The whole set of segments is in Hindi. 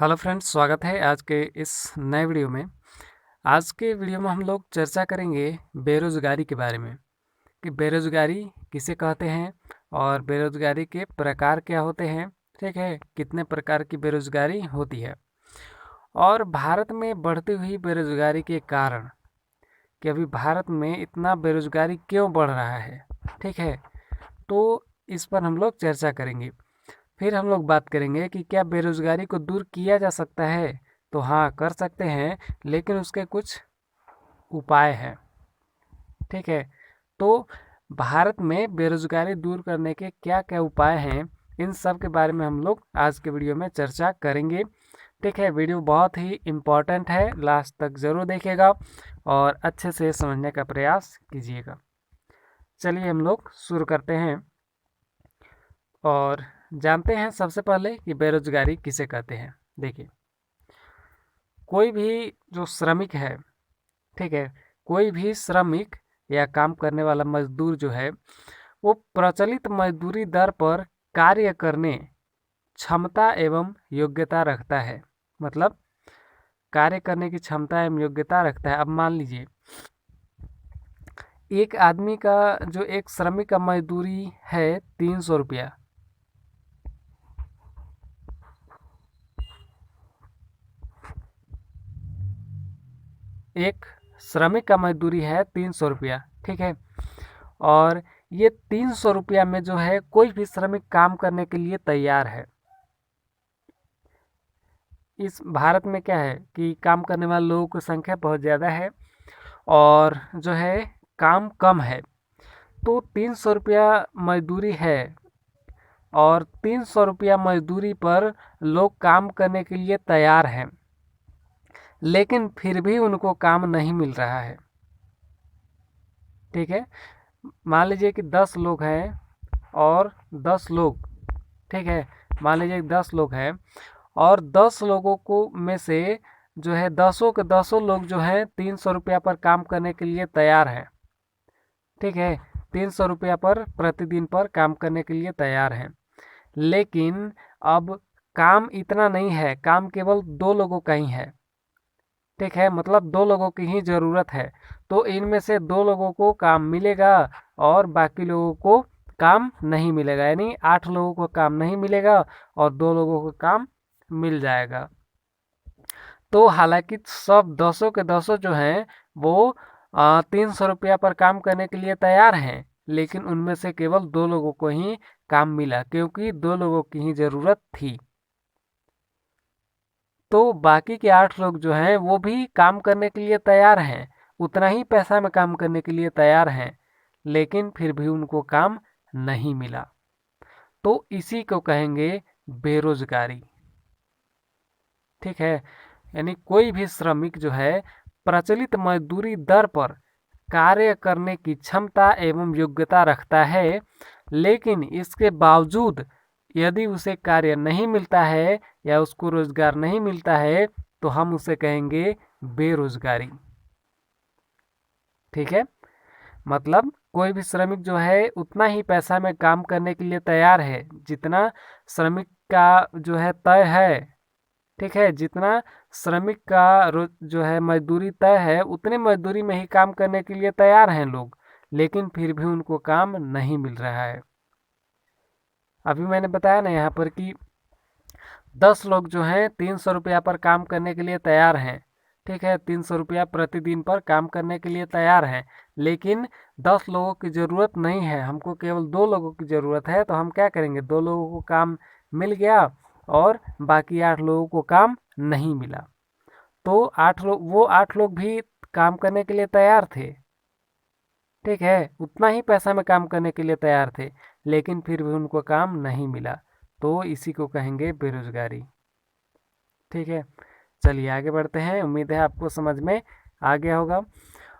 हेलो फ्रेंड्स, स्वागत है आज के इस नए वीडियो में। आज के वीडियो में हम लोग चर्चा करेंगे बेरोज़गारी के बारे में कि बेरोज़गारी किसे कहते हैं और बेरोज़गारी के प्रकार क्या होते हैं। ठीक है, कितने प्रकार की बेरोज़गारी होती है और भारत में बढ़ती हुई बेरोज़गारी के कारण कि अभी भारत में इतना बेरोज़गारी क्यों बढ़ रहा है। ठीक है, तो इस पर हम लोग चर्चा करेंगे। फिर हम लोग बात करेंगे कि क्या बेरोज़गारी को दूर किया जा सकता है। तो हाँ, कर सकते हैं, लेकिन उसके कुछ उपाय हैं। ठीक है, तो भारत में बेरोज़गारी दूर करने के क्या क्या उपाय हैं, इन सब के बारे में हम लोग आज के वीडियो में चर्चा करेंगे। ठीक है, वीडियो बहुत ही इम्पोर्टेंट है, लास्ट तक ज़रूर देखिएगा और अच्छे से समझने का प्रयास कीजिएगा। चलिए हम लोग शुरू करते हैं और जानते हैं सबसे पहले कि बेरोज़गारी किसे कहते हैं। देखिए, कोई भी जो श्रमिक है, ठीक है, कोई भी श्रमिक या काम करने वाला मजदूर जो है वो प्रचलित मजदूरी दर पर कार्य करने क्षमता एवं योग्यता रखता है। मतलब कार्य करने की क्षमता एवं योग्यता रखता है। अब मान लीजिए एक आदमी का जो एक श्रमिक का मजदूरी है 300 रुपया। एक श्रमिक का मजदूरी है 300 रुपया। ठीक है, और ये 300 रुपया में जो है कोई भी श्रमिक काम करने के लिए तैयार है। इस भारत में क्या है कि काम करने वाले लोगों की संख्या बहुत ज़्यादा है और जो है काम कम है। तो 300 रुपया मजदूरी है और 300 रुपया मजदूरी पर लोग काम करने के लिए तैयार हैं, लेकिन फिर भी उनको काम नहीं मिल रहा है। ठीक है, मान लीजिए कि 10 लोग हैं और 10 लोग, ठीक है, मान लीजिए 10 लोग हैं और 10 लोगों को में से जो है 10 के 10 लोग जो हैं 300 रुपया पर काम करने के लिए तैयार हैं। ठीक है, 300 रुपया पर प्रतिदिन पर काम करने के लिए तैयार हैं, लेकिन अब काम इतना नहीं है, काम केवल 2 लोगों का ही है। ठीक है, मतलब 2 लोगों की ही ज़रूरत है। तो इनमें से 2 लोगों को काम मिलेगा और बाकी लोगों को काम नहीं मिलेगा, यानी 8 लोगों को काम नहीं मिलेगा और 2 लोगों को काम मिल जाएगा। तो हालांकि सब 10 के 10 जो हैं वो 300 रुपया पर काम करने के लिए तैयार हैं, लेकिन उनमें से केवल 2 लोगों को ही काम मिला, क्योंकि 2 लोगों की ही ज़रूरत थी। तो बाकी के 8 लोग जो हैं वो भी काम करने के लिए तैयार हैं, उतना ही पैसा में काम करने के लिए तैयार हैं, लेकिन फिर भी उनको काम नहीं मिला। तो इसी को कहेंगे बेरोजगारी। ठीक है, यानी कोई भी श्रमिक जो है प्रचलित मजदूरी दर पर कार्य करने की क्षमता एवं योग्यता रखता है, लेकिन इसके बावजूद यदि उसे कार्य नहीं मिलता है या उसको रोजगार नहीं मिलता है तो हम उसे कहेंगे बेरोजगारी। ठीक है, मतलब कोई भी श्रमिक जो है उतना ही पैसा में काम करने के लिए तैयार है जितना श्रमिक का जो है तय है। ठीक है, जितना श्रमिक का जो है मजदूरी तय है उतने मजदूरी में ही काम करने के लिए तैयार हैं लोग, लेकिन फिर भी उनको काम नहीं मिल रहा है। अभी मैंने बताया ना यहाँ पर कि 10 लोग जो हैं 300 रुपया पर काम करने के लिए तैयार हैं। ठीक है, 300 रुपया प्रतिदिन पर काम करने के लिए तैयार हैं, लेकिन 10 लोगों की ज़रूरत नहीं है, हमको केवल 2 लोगों की ज़रूरत है। तो हम क्या करेंगे, 2 लोगों को काम मिल गया और बाकी 8 लोगों को काम नहीं मिला। तो 8 लोग भी काम करने के लिए तैयार थे। ठीक है, उतना ही पैसा में काम करने के लिए तैयार थे, लेकिन फिर भी उनको काम नहीं मिला। तो इसी को कहेंगे बेरोजगारी। ठीक है, चलिए आगे बढ़ते हैं, उम्मीद है आपको समझ में आ गया होगा।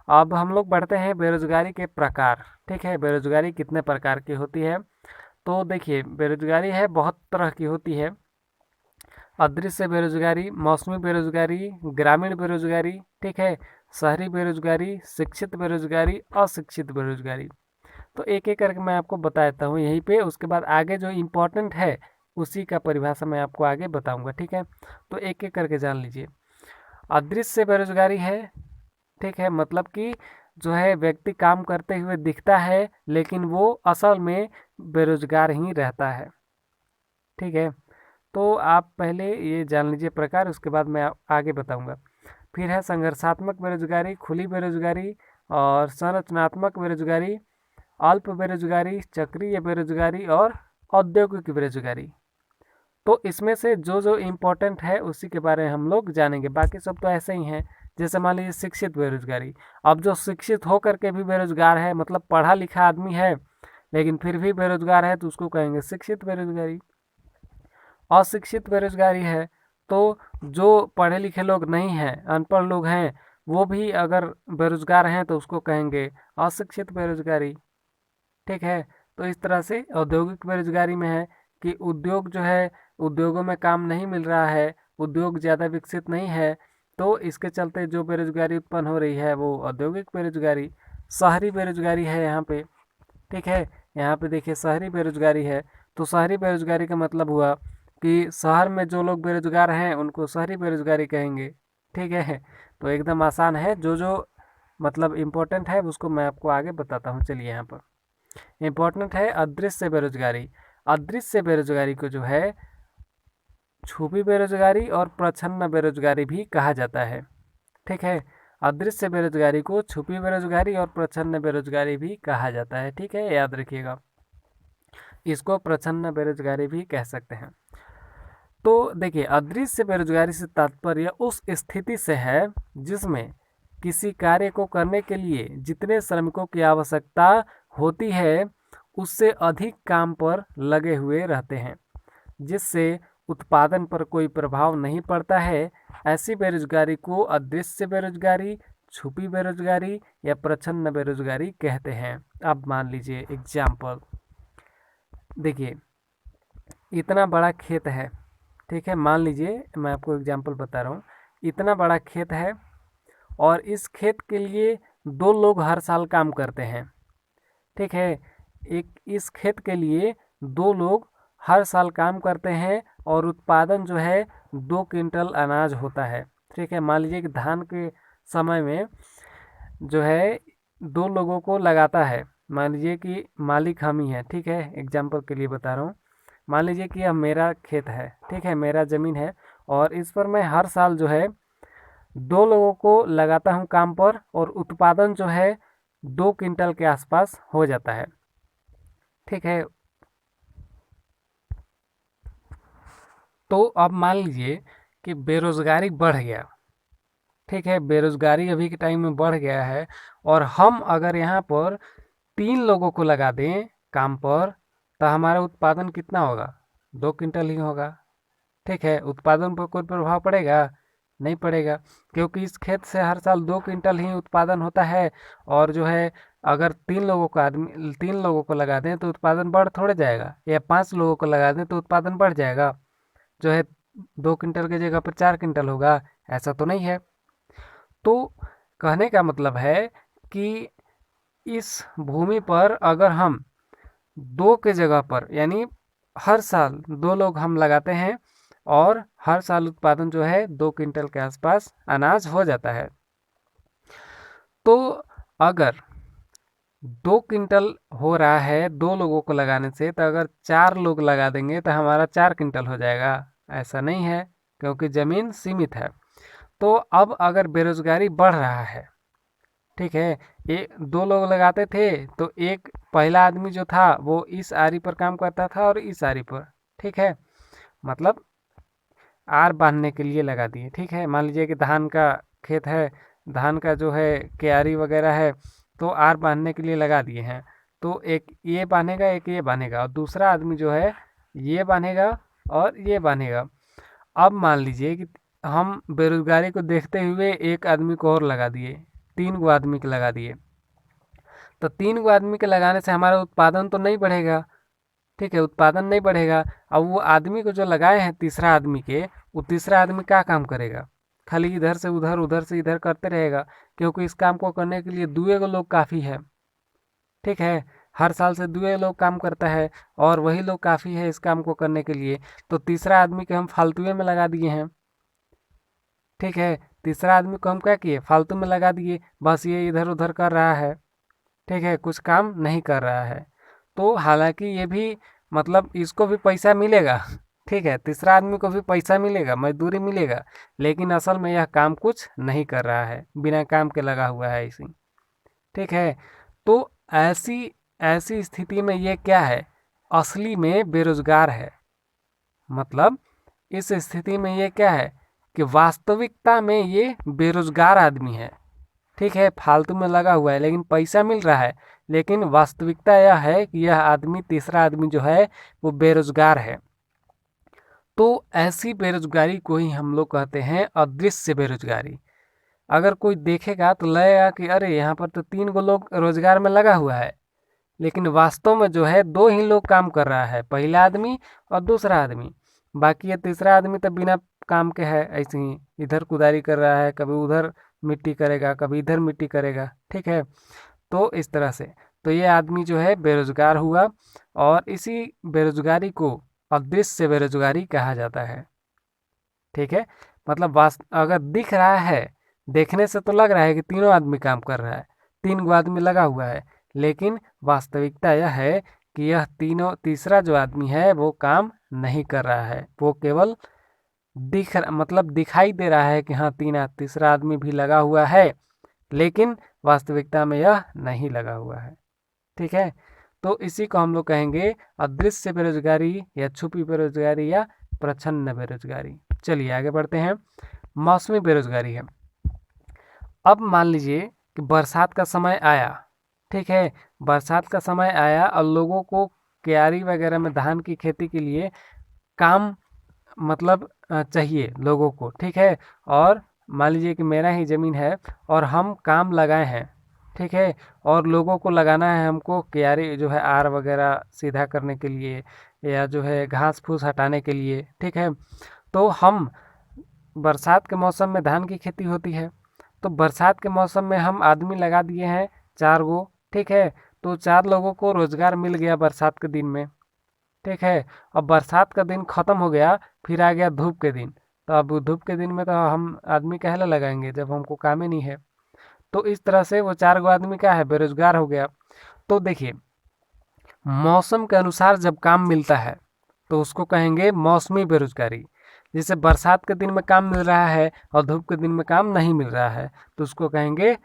अब हम लोग बढ़ते हैं बेरोजगारी के प्रकार। ठीक है, बेरोजगारी कितने प्रकार की होती है। तो देखिए, बेरोजगारी है बहुत तरह की होती है। अदृश्य बेरोजगारी, मौसमी बेरोजगारी, ग्रामीण बेरोजगारी, ठीक है, शहरी बेरोजगारी, शिक्षित बेरोजगारी, अशिक्षित बेरोजगारी। तो एक एक करके मैं आपको बता देता हूँ यहीं पे, उसके बाद आगे जो इम्पोर्टेंट है उसी का परिभाषा मैं आपको आगे बताऊंगा, ठीक है। तो एक एक करके जान लीजिए। अदृश्य बेरोजगारी है, ठीक है, मतलब कि जो है व्यक्ति काम करते हुए दिखता है लेकिन वो असल में बेरोजगार ही रहता है, ठीक है। तो आप पहले ये जान लीजिए प्रकार, उसके बाद मैं आगे बताऊंगा। फिर है संघर्षात्मक बेरोजगारी, खुली बेरोजगारी और संरचनात्मक बेरोजगारी, अल्प बेरोजगारी, चक्रीय बेरोजगारी और औद्योगिक बेरोजगारी। तो इसमें से जो जो इम्पोर्टेंट है उसी के बारे में हम लोग जानेंगे, बाकी सब तो ऐसे ही हैं। जैसे मान लीजिए शिक्षित बेरोजगारी। अब जो शिक्षित होकर के भी बेरोजगार है, मतलब पढ़ा लिखा आदमी है लेकिन फिर भी बेरोजगार है, तो उसको कहेंगे शिक्षित बेरोजगारी। अशिक्षित बेरोजगारी है, तो जो पढ़े लिखे लोग नहीं हैं, अनपढ़ लोग हैं, वो भी अगर बेरोजगार हैं तो उसको कहेंगे अशिक्षित बेरोजगारी, ठीक है। तो इस तरह से औद्योगिक बेरोजगारी में है कि उद्योग जो है, उद्योगों में काम नहीं मिल रहा है, उद्योग ज़्यादा विकसित नहीं है, तो इसके चलते जो बेरोजगारी उत्पन्न हो रही है वो औद्योगिक बेरोजगारी। शहरी बेरोजगारी है यहाँ पे, ठीक है। यहाँ पे देखिए शहरी बेरोजगारी है, तो शहरी बेरोजगारी का मतलब हुआ कि शहर में जो लोग बेरोजगार हैं उनको शहरी बेरोजगारी कहेंगे, ठीक है। तो एकदम आसान है, जो जो मतलब इम्पोर्टेंट है उसको मैं आपको आगे बताता हूँ। चलिए यहाँ पर इम्पोर्टेंट है अदृश्य बेरोजगारी। अदृश्य बेरोजगारी को जो है छुपी बेरोजगारी और प्रच्छन्न बेरोजगारी भी कहा जाता है, ठीक है। अदृश्य बेरोजगारी को छुपी बेरोजगारी और प्रच्छन्न बेरोजगारी भी कहा जाता है, ठीक है, याद रखिएगा। इसको प्रच्छन्न बेरोजगारी भी कह सकते हैं। तो देखिए अदृश्य बेरोजगारी से तात्पर्य उस स्थिति से है जिसमें किसी कार्य को करने के लिए जितने श्रमिकों की आवश्यकता होती है उससे अधिक काम पर लगे हुए रहते हैं, जिससे उत्पादन पर कोई प्रभाव नहीं पड़ता है। ऐसी बेरोजगारी को अदृश्य बेरोजगारी, छुपी बेरोजगारी या प्रच्छन्न बेरोजगारी कहते हैं। अब मान लीजिए एग्जाम्पल, देखिए इतना बड़ा खेत है, ठीक है, मान लीजिए मैं आपको एग्जाम्पल बता रहा हूँ। इतना बड़ा खेत है और इस खेत के लिए 2 लोग हर साल काम करते हैं, ठीक है। एक इस खेत के लिए 2 लोग हर साल काम करते हैं और उत्पादन जो है 2 क्विंटल अनाज होता है, ठीक है। मान लीजिए कि धान के समय में जो है 2 लोगों को लगाता है। मान लीजिए कि मालिक हम ही हैं, ठीक है, एग्जाम्पल के लिए बता रहा हूँ। मान लीजिए कि अब मेरा खेत है, ठीक है, मेरा ज़मीन है और इस पर मैं हर साल जो है 2 लोगों को लगाता हूँ काम पर और उत्पादन जो है 2 क्विंटल के आसपास हो जाता है, ठीक है। तो अब मान लीजिए कि बेरोजगारी बढ़ गया, ठीक है, बेरोजगारी अभी के टाइम में बढ़ गया है और हम अगर यहाँ पर 3 लोगों को लगा दें काम पर तो हमारा उत्पादन कितना होगा? 2 क्विंटल ही होगा, ठीक है। उत्पादन पर कोई प्रभाव पड़ेगा? नहीं पड़ेगा, क्योंकि इस खेत से हर साल 2 क्विंटल ही उत्पादन होता है। और जो है अगर 3 लोगों को लगा दें तो उत्पादन बढ़ थोड़े जाएगा, या 5 लोगों को लगा दें तो उत्पादन बढ़ जाएगा, जो है 2 क्विंटल की जगह पर 4 क्विंटल होगा, ऐसा तो नहीं है। तो कहने का मतलब है कि इस भूमि पर अगर हम 2 के जगह पर यानी हर साल 2 लोग हम लगाते हैं और हर साल उत्पादन जो है 2 क्विंटल के आसपास अनाज हो जाता है। तो अगर 2 क्विंटल हो रहा है 2 लोगों को लगाने से, तो अगर 4 लोग लगा देंगे तो हमारा 4 क्विंटल हो जाएगा? ऐसा नहीं है, क्योंकि ज़मीन सीमित है। तो अब अगर बेरोजगारी बढ़ रहा है, ठीक है, ये 2 लोग लगाते थे तो एक पहला आदमी जो था वो इस आरी पर काम करता था और इस आरी पर, ठीक है, मतलब आर बांधने के लिए लगा दिए, ठीक है। मान लीजिए कि धान का खेत है, धान का जो है क्यारी वगैरह है, तो आर बांधने के लिए लगा दिए हैं। तो एक ये बांधेगा, एक ये बांधेगा और दूसरा आदमी जो है ये बांधेगा और ये बांधेगा। अब मान लीजिए कि हम बेरोजगारी को देखते हुए एक आदमी को और लगा दिए, 3 गो आदमी के लगा दिए, तो 3 गो आदमी के लगाने से हमारा उत्पादन तो नहीं बढ़ेगा, ठीक है, उत्पादन नहीं बढ़ेगा। अब वो आदमी को जो लगाए हैं तीसरा आदमी के, वो तीसरा आदमी क्या काम करेगा? खाली इधर से उधर उधर से इधर करते रहेगा, क्योंकि इस काम को करने के लिए 2 लोग काफ़ी है, ठीक है। हर साल से 2 लोग काम करता है और वही लोग काफ़ी है इस काम को करने के लिए। तो तीसरा आदमी को हम फालतू में लगा दिए हैं। ठीक है, तीसरा आदमी को हम क्या किए, फालतू में लगा दिए, बस ये इधर उधर कर रहा है। ठीक है, कुछ काम नहीं कर रहा है। तो हालांकि ये भी मतलब इसको भी पैसा मिलेगा। ठीक है, तीसरा आदमी को भी पैसा मिलेगा, मजदूरी मिलेगा, लेकिन असल में यह काम कुछ नहीं कर रहा है, बिना काम के लगा हुआ है इसी। ठीक है, तो ऐसी ऐसी स्थिति में ये क्या है, असली में बेरोजगार है। मतलब इस स्थिति में ये क्या है कि वास्तविकता में ये बेरोजगार आदमी है। ठीक है, फालतू में लगा हुआ है लेकिन पैसा मिल रहा है, लेकिन वास्तविकता यह है कि यह आदमी, तीसरा आदमी जो है वो बेरोजगार है। तो ऐसी बेरोजगारी को ही हम लोग कहते हैं अदृश्य बेरोजगारी। अगर कोई देखेगा तो लगेगा कि अरे यहाँ पर तो 3 लोग रोजगार में लगा हुआ है, लेकिन वास्तव में जो है 2 ही लोग काम कर रहा है, पहला आदमी और दूसरा आदमी। बाकी ये तीसरा आदमी तो बिना काम के है, ऐसे ही इधर कुदारी कर रहा है, कभी उधर मिट्टी करेगा, कभी इधर मिट्टी करेगा। ठीक है, तो इस तरह से तो ये आदमी जो है बेरोजगार हुआ, और इसी बेरोजगारी को अदृश्य बेरोजगारी कहा जाता है। ठीक है, मतलब अगर दिख रहा है, देखने से तो लग रहा है कि तीनों आदमी काम कर रहा है, 3 आदमी लगा हुआ है, लेकिन वास्तविकता यह है कि यह तीसरा जो आदमी है वो काम नहीं कर रहा है, वो केवल मतलब दिखाई दे रहा है कि हाँ तीसरा आदमी भी लगा हुआ है, लेकिन वास्तविकता में यह नहीं लगा हुआ है। ठीक है, तो इसी को हम लोग कहेंगे अदृश्य बेरोजगारी या छुपी बेरोजगारी या प्रच्छन्न बेरोजगारी। चलिए आगे बढ़ते हैं। मौसमी बेरोजगारी है। अब मान लीजिए कि बरसात का समय आया। ठीक है, बरसात का समय आया और लोगों को क्यारी वगैरह में धान की खेती के लिए काम मतलब चाहिए लोगों को। ठीक है, और मान लीजिए कि मेरा ही ज़मीन है और हम काम लगाए हैं। ठीक है, और लोगों को लगाना है हमको क्यारी जो है आर वगैरह सीधा करने के लिए, या जो है घास फूस हटाने के लिए। ठीक है, तो हम बरसात के मौसम में धान की खेती होती है, तो बरसात के मौसम में हम आदमी लगा दिए हैं 4 गो। ठीक है, तो 4 लोगों को रोजगार मिल गया बरसात के दिन में। ठीक है, अब बरसात का दिन खत्म हो गया, फिर आ गया धूप के दिन। तो अब धूप के दिन में तो हम आदमी काहे लगाएंगे जब हमको काम ही नहीं है। तो इस तरह से वो 4 गो आदमी क्या है, बेरोजगार हो गया। तो देखिए, मौसम के अनुसार जब काम मिलता है तो उसको कहेंगे मौसमी बेरोजगारी। जैसे बरसात के दिन में काम मिल रहा है और धूप के दिन में काम नहीं मिल रहा है, तो उसको कहेंगे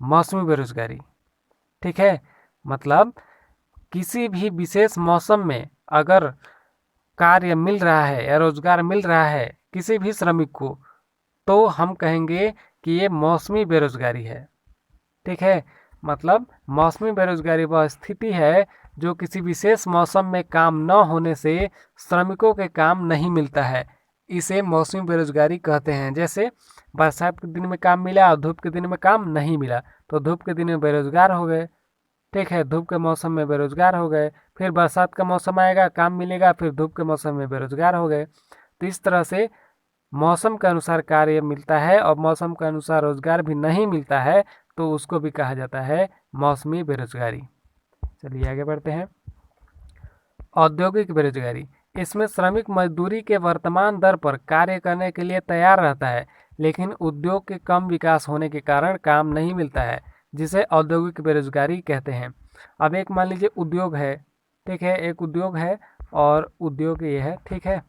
मौसमी बेरोजगारी। ठीक है, मतलब किसी भी विशेष मौसम में अगर कार्य मिल रहा है या रोजगार मिल रहा है किसी भी श्रमिक को, तो हम कहेंगे कि ये मौसमी बेरोजगारी है। ठीक है, मतलब मौसमी बेरोजगारी वह स्थिति है जो किसी विशेष मौसम में काम न होने से श्रमिकों के काम नहीं मिलता है, इसे मौसमी बेरोजगारी कहते हैं। जैसे बरसात के दिन में काम मिला और धूप के दिन में काम नहीं मिला, तो धूप के दिन में बेरोजगार हो गए। ठीक है, धूप के मौसम में बेरोजगार हो गए, फिर बरसात का मौसम आएगा काम मिलेगा, फिर धूप के मौसम में बेरोजगार हो गए। तो इस तरह से मौसम के अनुसार कार्य मिलता है और मौसम के अनुसार रोजगार भी नहीं मिलता है, तो उसको भी कहा जाता है मौसमी बेरोजगारी। चलिए आगे बढ़ते हैं। औद्योगिक बेरोजगारी, इसमें श्रमिक मजदूरी के वर्तमान दर पर कार्य करने के लिए तैयार रहता है, लेकिन उद्योग के कम विकास होने के कारण काम नहीं मिलता है, जिसे औद्योगिक बेरोजगारी कहते हैं। अब एक मान लीजिए उद्योग है। ठीक है, एक उद्योग है और उद्योग ये है। ठीक है,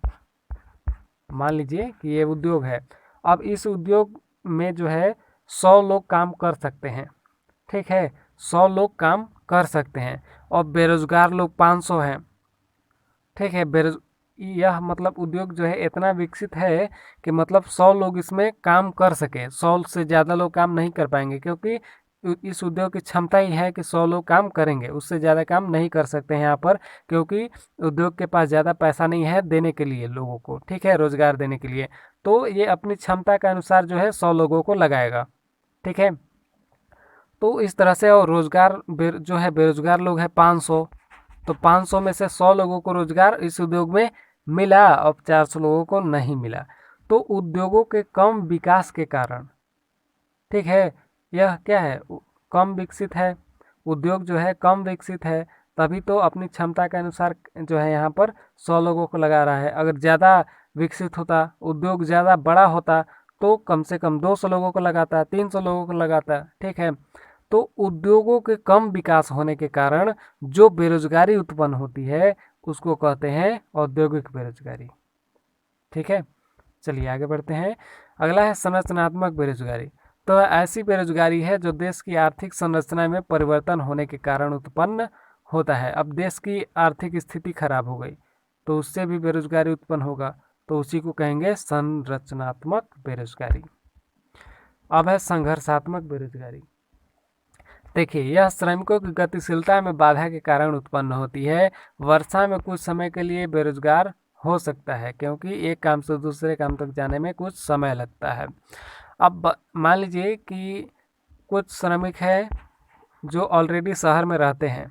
मान लीजिए कि ये उद्योग है। अब इस उद्योग में जो है 100 लोग काम कर सकते हैं। ठीक है, 100 लोग काम कर सकते हैं और बेरोजगार लोग 500 हैं। ठीक है, यह मतलब उद्योग जो है इतना विकसित है कि मतलब 100 लोग इसमें काम कर सके, 100 से ज़्यादा लोग काम नहीं कर पाएंगे, क्योंकि इस उद्योग की क्षमता ही है कि 100 लोग काम करेंगे, उससे ज़्यादा काम नहीं कर सकते हैं यहाँ पर, क्योंकि उद्योग के पास ज़्यादा पैसा नहीं है देने के लिए लोगों को। ठीक है, रोजगार देने के लिए, तो ये अपनी क्षमता के अनुसार जो है 100 लोगों को लगाएगा। ठीक है, तो इस तरह से, और रोजगार जो है बेरोजगार लोग हैं 500, तो 500 में से 100 लोगों को रोजगार इस उद्योग में मिला और 400 लोगों को नहीं मिला। तो उद्योगों के कम विकास के कारण, ठीक है, यह क्या है, कम विकसित है, उद्योग जो है कम विकसित है, तभी तो अपनी क्षमता के अनुसार जो है यहाँ पर 100 लोगों को लगा रहा है। अगर ज़्यादा विकसित होता, उद्योग ज़्यादा बड़ा होता तो कम से कम 200 लोगों को लगाता, 300 लोगों को लगाता। ठीक है, तो उद्योगों के कम विकास होने के कारण जो बेरोजगारी उत्पन्न होती है उसको कहते हैं औद्योगिक बेरोजगारी। ठीक है, चलिए आगे बढ़ते हैं। अगला है संरचनात्मक बेरोजगारी। तो ऐसी बेरोजगारी है जो देश की आर्थिक संरचना में परिवर्तन होने के कारण उत्पन्न होता है। अब देश की आर्थिक स्थिति खराब हो गई तो उससे भी बेरोजगारी उत्पन्न होगा, तो उसी को कहेंगे संरचनात्मक बेरोजगारी। अब है संघर्षात्मक बेरोजगारी। देखिए, यह श्रमिकों की गतिशीलता में बाधा के कारण उत्पन्न होती है। वर्षा में कुछ समय के लिए बेरोजगार हो सकता है क्योंकि एक काम से दूसरे काम तक जाने में कुछ समय लगता है। अब मान लीजिए कि कुछ श्रमिक हैं जो ऑलरेडी शहर में रहते हैं।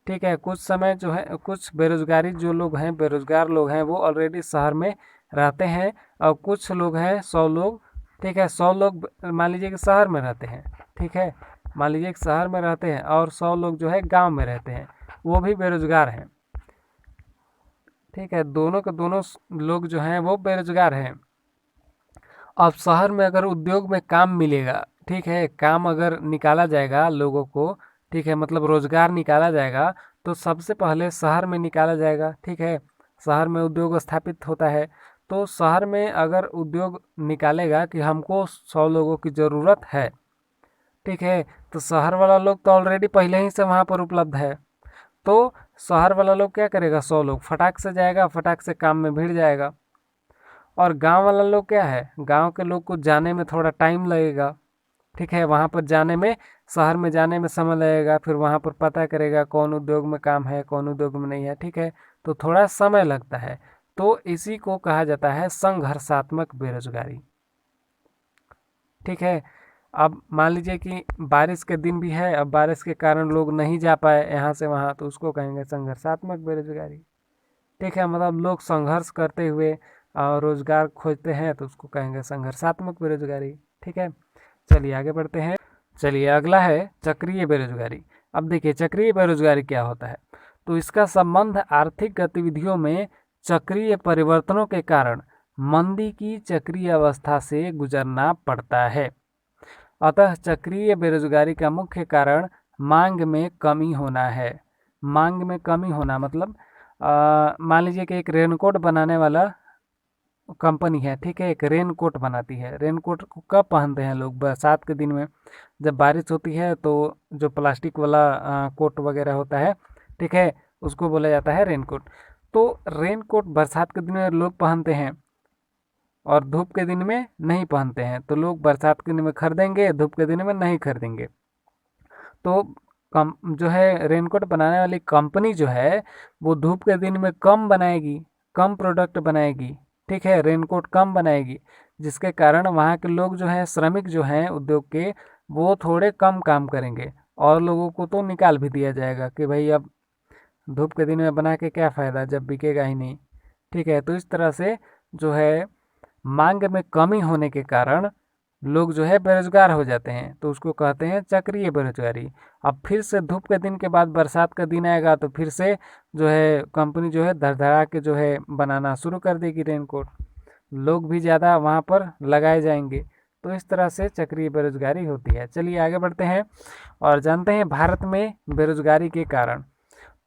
ठीक है, कुछ समय जो है कुछ बेरोजगारी जो लोग हैं, बेरोजगार लोग हैं, वो ऑलरेडी शहर में रहते हैं। और कुछ लोग हैं 100 लोग। ठीक है, 100 लोग मान लीजिए कि शहर में रहते हैं। ठीक है, मान लीजिए कि शहर में रहते हैं और 100 लोग जो है गांव में रहते हैं, वो भी बेरोजगार हैं। ठीक है, दोनों के दोनों लोग जो हैं वो बेरोजगार हैं। अब शहर में अगर उद्योग में काम मिलेगा, ठीक है, काम अगर निकाला जाएगा लोगों को, ठीक है, मतलब रोजगार निकाला जाएगा तो सबसे पहले शहर में निकाला जाएगा। ठीक है, शहर में उद्योग स्थापित होता है, तो शहर में अगर उद्योग निकालेगा कि हमको 100 लोगों की ज़रूरत है, ठीक है, तो शहर वाला लोग तो ऑलरेडी पहले ही से वहाँ पर उपलब्ध है। तो शहर वाला लोग क्या करेगा, 100 लोग फटाक से जाएगा, फटाक से काम में भिड़ जाएगा। और गांव वाला लोग क्या है, गांव के लोग को जाने में थोड़ा टाइम लगेगा। ठीक है, वहाँ पर जाने में, शहर में जाने में समय लगेगा, फिर वहाँ पर पता करेगा कौन उद्योग में काम है, कौन उद्योग में नहीं है। ठीक है, तो थोड़ा समय लगता है। तो इसी को कहा जाता है संघर्षात्मक बेरोजगारी। ठीक है, अब मान लीजिए कि बारिश के दिन भी है, अब बारिश के कारण लोग नहीं जा पाए यहाँ से वहाँ, तो उसको कहेंगे संघर्षात्मक बेरोजगारी। ठीक है, मतलब लोग संघर्ष करते हुए रोजगार खोजते हैं, तो उसको कहेंगे संघर्षात्मक बेरोजगारी। ठीक है, चलिए आगे बढ़ते हैं। चलिए अगला है चक्रीय बेरोजगारी। अब देखिए चक्रीय बेरोजगारी क्या होता है। तो इसका संबंध आर्थिक गतिविधियों में चक्रीय परिवर्तनों के कारण मंदी की चक्रीय अवस्था से गुजरना पड़ता है। अतः चक्रीय बेरोजगारी का मुख्य कारण मांग में कमी होना है। मांग में कमी होना मतलब मान लीजिए कि एक रेनकोट बनाने वाला कंपनी है। ठीक है, एक रेनकोट बनाती है। रेनकोट को कब पहनते हैं लोग, बरसात के दिन में, जब बारिश होती है तो जो प्लास्टिक वाला कोट वगैरह होता है, ठीक है, उसको बोला जाता है रेनकोट। तो रेनकोट बरसात के दिन में लोग पहनते हैं और धूप के दिन में नहीं पहनते हैं। तो लोग बरसात के दिन में खरीदेंगे, धूप के दिन में नहीं खरीदेंगे। तो कम जो है रेनकोट बनाने वाली कंपनी जो है वो धूप के दिन में कम बनाएगी, कम प्रोडक्ट बनाएगी। ठीक है, रेनकोट कम बनाएगी, जिसके कारण वहाँ के लोग जो हैं, श्रमिक जो हैं उद्योग के, वो थोड़े कम काम करेंगे और लोगों को तो निकाल भी दिया जाएगा कि भाई अब धूप के दिन में बना के क्या फ़ायदा जब बिकेगा ही नहीं। ठीक है, तो इस तरह से जो है मांग में कमी होने के कारण लोग जो है बेरोजगार हो जाते हैं, तो उसको कहते हैं चक्रीय बेरोजगारी। अब फिर से धूप के दिन के बाद बरसात का दिन आएगा तो फिर से जो है कंपनी जो है धड़धड़ा के जो है बनाना शुरू कर देगी रेनकोट, लोग भी ज़्यादा वहाँ पर लगाए जाएंगे। तो इस तरह से चक्रीय बेरोजगारी होती है। चलिए आगे बढ़ते हैं और जानते हैं भारत में बेरोजगारी के कारण।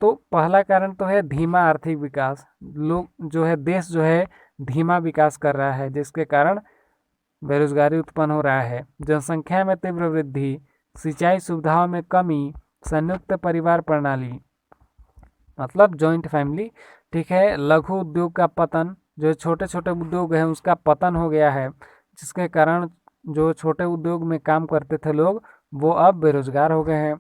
तो पहला कारण तो है धीमा आर्थिक विकास। लोग जो है, देश जो है धीमा विकास कर रहा है, जिसके कारण बेरोजगारी उत्पन्न हो रहा है। जनसंख्या में तीव्र वृद्धि, सिंचाई सुविधाओं में कमी, संयुक्त परिवार प्रणाली मतलब जॉइंट फैमिली। ठीक है, लघु उद्योग का पतन, जो छोटे छोटे उद्योग हैं उसका पतन हो गया है, जिसके कारण जो छोटे उद्योग में काम करते थे लोग वो अब बेरोजगार हो गए हैं।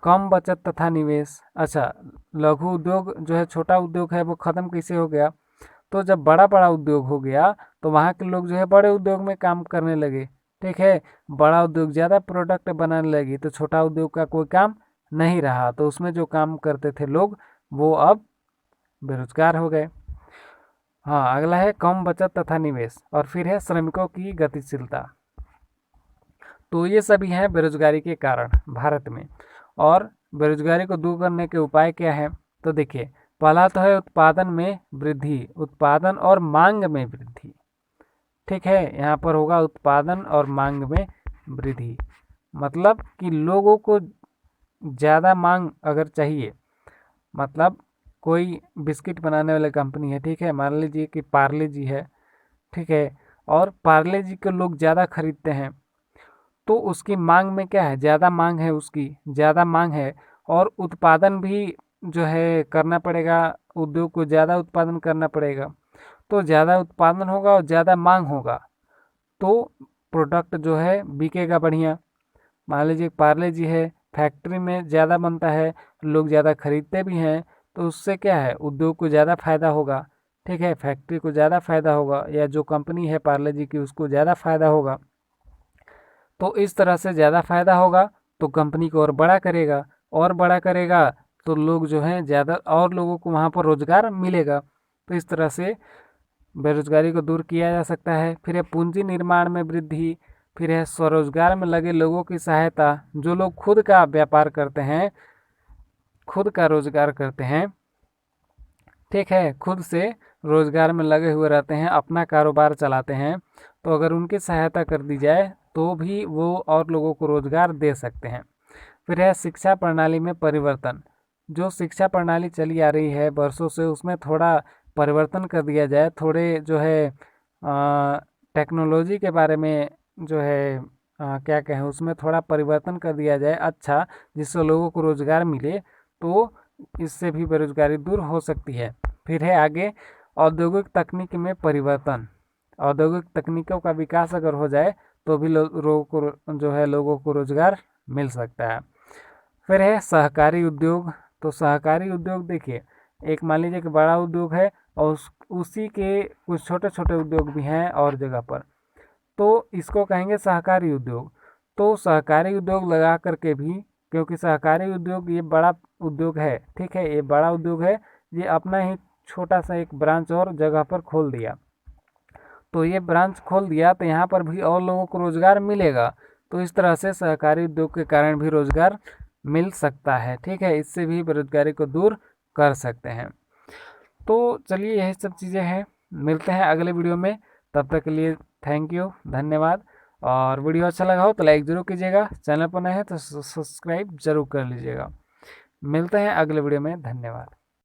कम बचत तथा निवेश। अच्छा, लघु उद्योग जो है, छोटा उद्योग है, वो ख़त्म कैसे हो गया, तो जब बड़ा बड़ा उद्योग हो गया तो वहाँ के लोग जो है बड़े उद्योग में काम करने लगे। ठीक है, बड़ा उद्योग ज़्यादा प्रोडक्ट बनाने लगी तो छोटा उद्योग का कोई काम नहीं रहा, तो उसमें जो काम करते थे लोग वो अब बेरोजगार हो गए। हाँ, अगला है कम बचत तथा निवेश और फिर है श्रमिकों की गतिशीलता। तो ये सभी हैं बेरोजगारी के कारण भारत में। और बेरोजगारी को दूर करने के उपाय क्या है? तो देखिए, पहला तो है उत्पादन में वृद्धि, उत्पादन और मांग में वृद्धि। ठीक है, यहाँ पर होगा उत्पादन और मांग में वृद्धि, मतलब कि लोगों को ज़्यादा मांग अगर चाहिए, मतलब कोई बिस्किट बनाने वाली कंपनी है, ठीक है, मान लीजिए कि पार्ले जी है, ठीक है, और पार्ले जी को लोग ज़्यादा खरीदते हैं, तो उसकी मांग में क्या है, ज़्यादा मांग है, उसकी ज़्यादा मांग है, और उत्पादन भी जो है करना पड़ेगा, उद्योग को ज़्यादा उत्पादन करना पड़ेगा, तो ज़्यादा उत्पादन होगा और ज़्यादा मांग होगा, तो प्रोडक्ट जो है बिकेगा बढ़िया। मान लीजिए पार्ले जी है, फैक्ट्री में ज़्यादा बनता है, लोग ज़्यादा खरीदते भी हैं, तो उससे क्या है, उद्योग को ज़्यादा फायदा होगा। ठीक है, फैक्ट्री को ज़्यादा फायदा होगा, या जो कंपनी है पार्ले जी की उसको ज़्यादा फायदा होगा। तो इस तरह से ज़्यादा फायदा होगा तो कंपनी को और बड़ा करेगा, और बड़ा करेगा तो लोग जो हैं ज़्यादा और लोगों को वहाँ पर रोजगार मिलेगा। तो इस तरह से बेरोजगारी को दूर किया जा सकता है। फिर है पूंजी निर्माण में वृद्धि, फिर है स्वरोजगार में लगे लोगों की सहायता, जो लोग खुद का व्यापार करते हैं, खुद का रोजगार करते हैं, ठीक है, खुद से रोजगार में लगे हुए रहते हैं, अपना कारोबार चलाते हैं, तो अगर उनकी सहायता कर दी जाए तो भी वो और लोगों को रोजगार दे सकते हैं। फिर है शिक्षा प्रणाली में परिवर्तन, जो शिक्षा प्रणाली चली आ रही है वर्षों से, उसमें थोड़ा परिवर्तन कर दिया जाए, थोड़े जो है टेक्नोलॉजी के बारे में जो है क्या कहें, उसमें थोड़ा परिवर्तन कर दिया जाए अच्छा, जिससे लोगों को रोजगार मिले, तो इससे भी बेरोजगारी दूर हो सकती है। फिर है आगे औद्योगिक तकनीक में परिवर्तन, औद्योगिक तकनीकों का विकास अगर हो जाए तो भी लोगों को जो है लोगों को रोजगार मिल सकता है। फिर है सहकारी उद्योग, तो सहकारी उद्योग देखिए, एक मान लीजिए कि बड़ा उद्योग है और उसी के कुछ छोटे छोटे उद्योग भी हैं और जगह पर, तो इसको कहेंगे सहकारी उद्योग। तो सहकारी उद्योग लगा करके भी, क्योंकि सहकारी उद्योग ये बड़ा उद्योग है, ठीक है, ये बड़ा उद्योग है, ये अपना ही छोटा सा एक ब्रांच और जगह पर खोल दिया, तो ये ब्रांच खोल दिया तो यहाँ पर भी और लोगों को रोजगार मिलेगा, तो इस तरह से सहकारी उद्योग के कारण भी रोजगार मिल सकता है। ठीक है, इससे भी बेरोजगारी को दूर कर सकते हैं। तो चलिए यही सब चीज़ें हैं, मिलते हैं अगले वीडियो में, तब तक के लिए थैंक यू, धन्यवाद। और वीडियो अच्छा लगा हो तो लाइक ज़रूर कीजिएगा, चैनल पर नए हैं तो सब्सक्राइब जरूर कर लीजिएगा। मिलते हैं अगले वीडियो में, धन्यवाद।